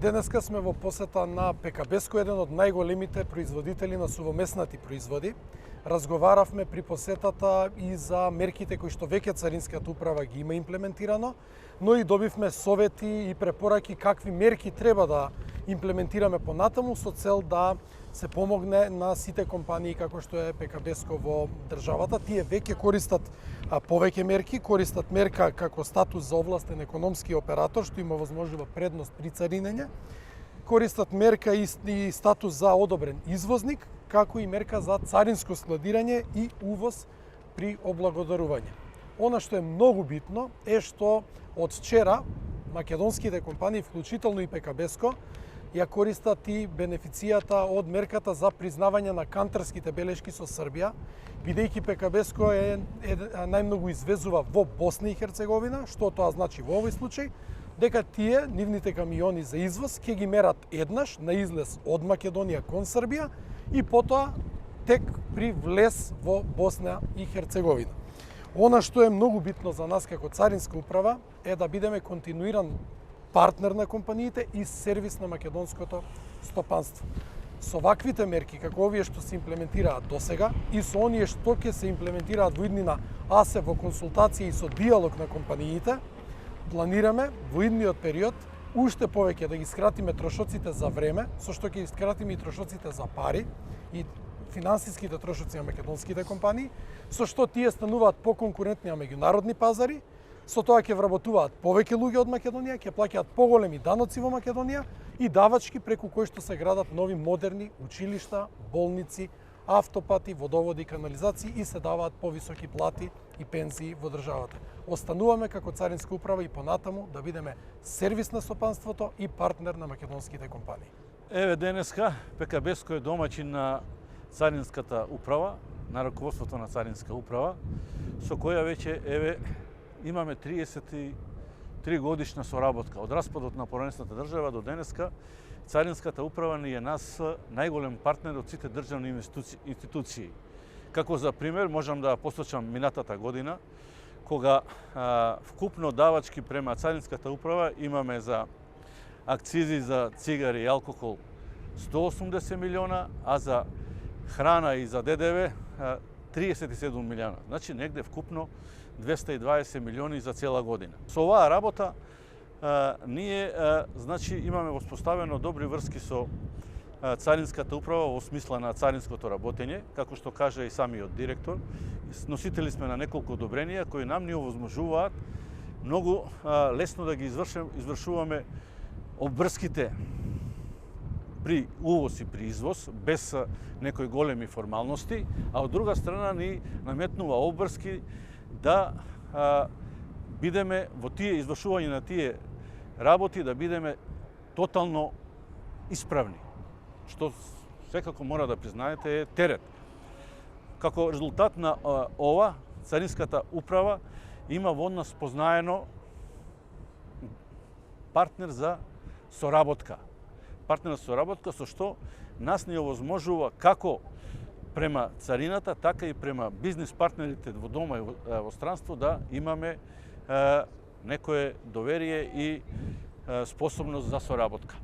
Денеска сме во посета на ПКБСко, еден од најголемите производители на сувомеснати производи. Разговаравме при посетата и за мерките кои што веќе Царинската управа ги има имплементирано, но и добивме совети и препораки какви мерки треба да имплементираме понатаму со цел да се помогне на сите компании како што е ПКБСко во државата. Тие веќе користат повеќе мерки, користат мерка како статус за овластен економски оператор, што има возможува предност при царинење, користат мерка и статус за одобрен извозник, како и мерка за царинско складирање и увоз при облагодарување. Она што е многу битно е што од вчера македонските компании, вклучително и ПКБСко, ја користат и бенефицијата од мерката за признавање на кантарските белешки со Србија, бидејќи ПКБСко најмногу извезува во Босна и Херцеговина, што тоа значи во овој случај, дека тие, нивните камиони за извоз, ќе ги мерат еднаш на излез од Македонија кон Србија и потоа тек при влез во Босна и Херцеговина. Она што е многу битно за нас како Царинска управа е да бидеме континуиран партнер на компаниите и сервис на македонското стопанство. Со ваквите мерки, како овие што се имплементираат досега и со оние што ќе се имплементираат во иднина, а се во консултација и со диалог на компаниите, планираме во идниот период уште повеќе да ги скратиме трошоците за време, со што ќе ги скратиме и трошоците за пари и финансиските трошоци на македонските компании, со што тие стануваат поконкурентни на меѓународни пазари, со тоа ќе вработуваат повеќе луѓе од Македонија, ќе плаќаат поголеми даноци во Македонија и давачки преку кои што се градат нови модерни училишта, болници, автопати, водоводи, канализации и се даваат повисоки плати и пензии во државата. Остануваме како Царинска управа и понатаму да бидеме сервис на стопанството и партнер на македонските компании. Еве денеска ПКБСко е домаќин на Царинската управа, на раководството на Царинска управа, со која веќе имаме 33 годишна соработка. Од распадот на поранесната држава до денеска Царинската управа ни е нас најголем партнер од сите државни институции. Како за пример можам да посочам минатата година, кога вкупно давачки према Царинската управа имаме за акцизи за цигари и алкохол 180 милиона, а за храна и за ДДВ 37 милиона. Значи негде вкупно 220 милиони за цела година. Со оваа работа ние значи имаме воспоставено добри врски со Царинската управа во смисла на царинското работење, како што кажа и самиот директор. Носители сме на неколку одобренија кои нам ни овозможуваат многу лесно да ги извршуваме обврските при увоз и при извоз, без некои големи формалности, а од друга страна ни наметнува обврски да бидеме во тие извршување на тие работи, да бидеме тотално исправни, што секако мора да признаете е терет. Како резултат на ова, Царинската управа има во нас познаено партнер за соработка. Партнер за соработка со што нас ни овозможува како према царината, така и према бизнис партнерите во дома и во странство да имаме некое доверие и способност за соработка.